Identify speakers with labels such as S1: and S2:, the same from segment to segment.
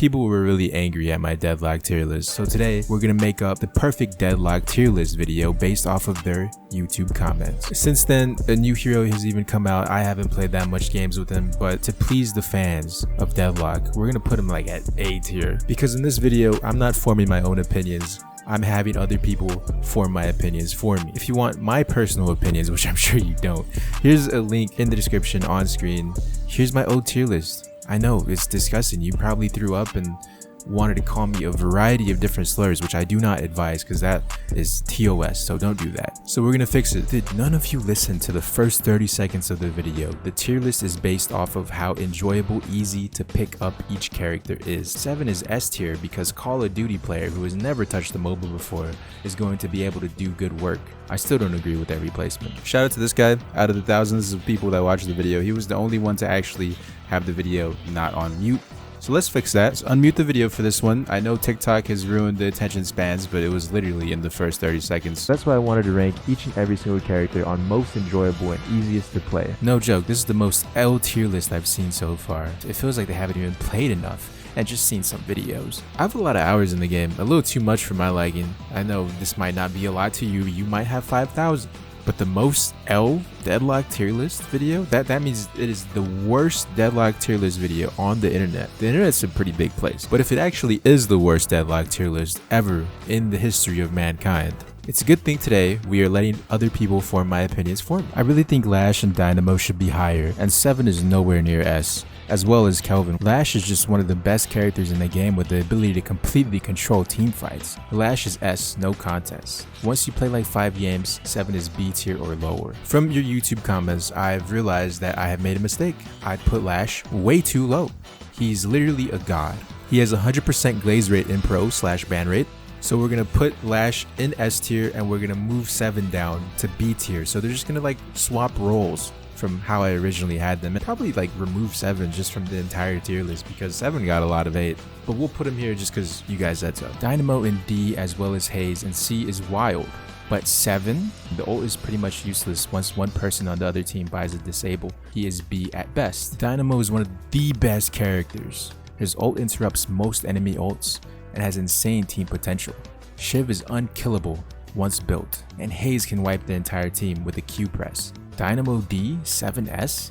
S1: people were really angry at my Deadlock tier list, so today we're gonna make up the perfect Deadlock tier list video based off of their YouTube comments. Since then, a new hero has even come out. I haven't played that much games with him, but to please the fans of Deadlock, we're gonna put him like at A tier, because in this video I'm not forming my own opinions. I'm having other people form my opinions for me. If you want my personal opinions, which I'm sure you don't, here's a link in the description on screen. Here's my old tier list. I know it's disgusting. You probably threw up and wanted to call me a variety of different slurs, which I do not advise because that is TOS, so don't do that. So we're gonna fix it. Did none of you listen to the first 30 seconds of the video? The tier list is based off of how enjoyable, easy to pick up each character is. 7 is S tier because Call of Duty player who has never touched the mobile before is going to be able to do good work. I still don't agree with that replacement. Shout out to this guy. Out of the thousands of people that watched the video, he was the only one to actually have the video not on mute. So let's fix that. Let's unmute the video for this one. I know TikTok has ruined the attention spans, but it was literally in the first 30 seconds. That's why I wanted to rank each and every single character on most enjoyable and easiest to play. No joke, this is the most L tier list I've seen so far. It feels like they haven't even played enough and just seen some videos. I have a lot of hours in the game, a little too much for my liking. I know this might not be a lot to you. You might have 5,000. But the most L Deadlock tier list video, that means it is the worst Deadlock tier list video on the internet. The internet's a pretty big place, but if it actually is the worst Deadlock tier list ever in the history of mankind, it's a good thing today we are letting other people form my opinions for me. I really think Lash and Dynamo should be higher, and 7 is nowhere near S, as well as Kelvin. Lash is just one of the best characters in the game with the ability to completely control team fights. Lash is S, no contest. Once you play like 5 games, 7 is B tier or lower. From your YouTube comments, I've realized that I have made a mistake. I put Lash way too low. He's literally a god. He has 100% glaze rate in pro / ban rate. So we're gonna put Lash in S tier and we're gonna move 7 down to B tier. So they're just gonna like swap roles from how I originally had them, and probably like remove 7 just from the entire tier list because 7 got a lot of 8. But we'll put him here just because you guys said so. Dynamo in D as well as Haze, and C is wild. But 7, the ult is pretty much useless once one person on the other team buys a disable. He is B at best. Dynamo is one of the best characters. His ult interrupts most enemy ults and has insane team potential. Shiv is unkillable once built, and Haze can wipe the entire team with a Q press. Dynamo D 7S?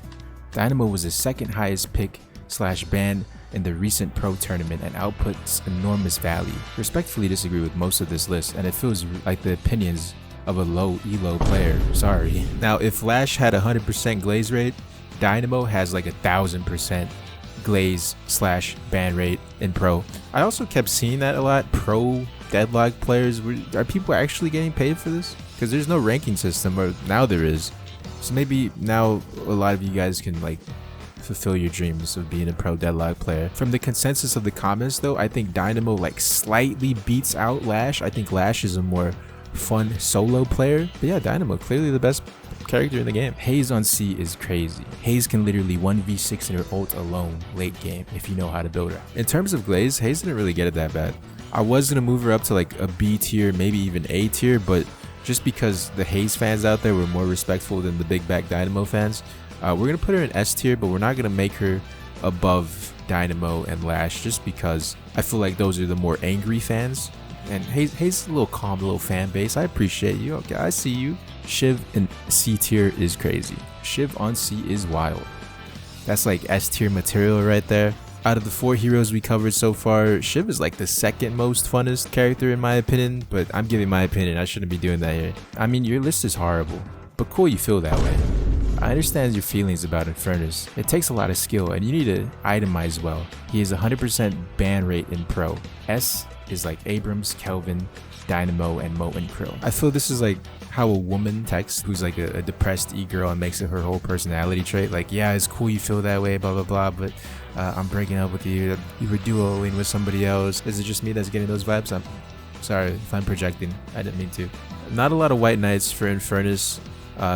S1: Dynamo was the second highest pick / ban in the recent pro tournament and outputs enormous value. Respectfully disagree with most of this list, and it feels like the opinions of a low elo player, sorry. Now if Lash had 100% glaze rate, Dynamo has like 1000% glaze / ban rate in pro. I also kept seeing that a lot. Pro Deadlock players, are people actually getting paid for this? Because there's no ranking system, or now there is. So maybe now a lot of you guys can like fulfill your dreams of being a pro Deadlock player. From the consensus of the comments though, I think Dynamo like slightly beats out Lash. I think Lash is a more fun solo player. But yeah, Dynamo clearly the best character in the game. Haze on C is crazy. Haze can literally 1v6 in her ult alone late game if you know how to build her. In terms of glaze, Haze didn't really get it that bad. I was gonna move her up to like a B tier, maybe even A tier, but just because the Haze fans out there were more respectful than the big back Dynamo fans, we're gonna put her in S tier, but we're not gonna make her above Dynamo and Lash just because I feel like those are the more angry fans. And Haze is a little calm, little fan base. I appreciate you. Okay, I see you. Shiv in C tier is crazy. Shiv on C is wild. That's like S tier material right there. Out of the 4 heroes we covered so far, Shiv is like the second most funnest character in my opinion, but I'm giving my opinion. I shouldn't be doing that here. I mean, your list is horrible, but cool you feel that way. I understand your feelings about Inferus. It takes a lot of skill and you need to itemize well. He is 100% ban rate in pro. S is like Abrams, Kelvin, Dynamo, and Mo and Krill. I feel this is like how a woman texts who's like a depressed e-girl and makes it her whole personality trait. Like, yeah, it's cool you feel that way, blah, blah, blah, but I'm breaking up with you. You were duoing with somebody else. Is it just me that's getting those vibes? I'm sorry if I'm projecting. I didn't mean to. Not a lot of white knights for Inferus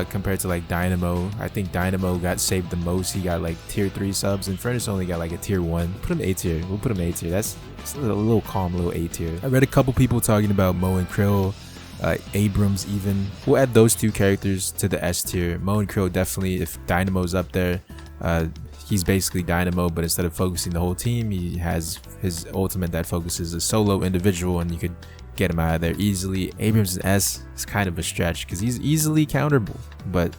S1: compared to like Dynamo. I think Dynamo got saved the most. He got like tier 3 subs. Inferus only got like a tier 1. Put him A tier. We'll put him A tier. That's a little calm, little A tier. I read a couple people talking about Mo and Krill, Abrams even. We'll add those 2 characters to the S tier. Mo and Krill definitely, if Dynamo's up there, He's basically Dynamo, but instead of focusing the whole team, he has his ultimate that focuses a solo individual, and you could get him out of there easily. Abrams' S is kind of a stretch because he's easily counterable, but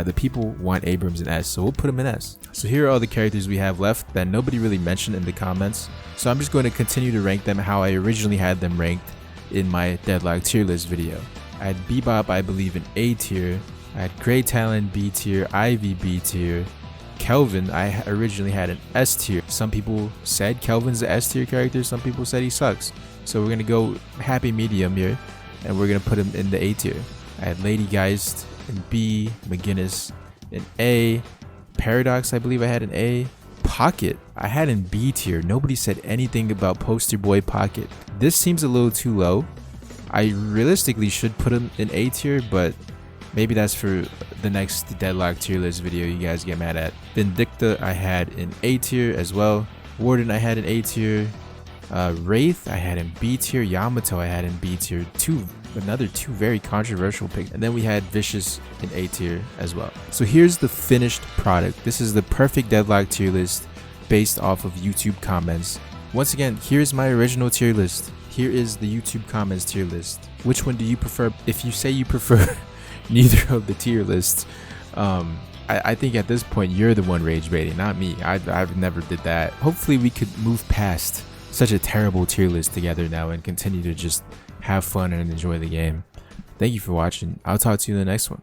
S1: the people want Abrams in S, so we'll put him in S. So here are all the characters we have left that nobody really mentioned in the comments. So I'm just going to continue to rank them how I originally had them ranked in my Deadlock tier list video. I had Bebop, I believe, in A tier. I had Grey Talon B tier, Ivy B tier. Kelvin, I originally had an S tier. Some people said Kelvin's an S tier character, some people said he sucks. So we're gonna go happy medium here, and we're gonna put him in the A tier. I had Lady Geist in B, McGinnis in A, Paradox I believe I had in A, Pocket I had in B tier. Nobody said anything about Poster Boy Pocket. This seems a little too low. I realistically should put him in A tier, but maybe that's for the next Deadlock tier list video you guys get mad at. Vindicta I had in A tier as well. Warden I had in A tier. Wraith I had in B tier. Yamato I had in B tier. Another two very controversial picks. And then we had Vicious in A tier as well. So here's the finished product. This is the perfect Deadlock tier list based off of YouTube comments. Once again, here's my original tier list. Here is the YouTube comments tier list. Which one do you prefer? If you say you prefer neither of the tier lists, I think at this point you're the one rage baiting, not me. I've never did that. Hopefully we could move past such a terrible tier list together now and continue to just have fun and enjoy the game. Thank you for watching. I'll talk to you in the next one.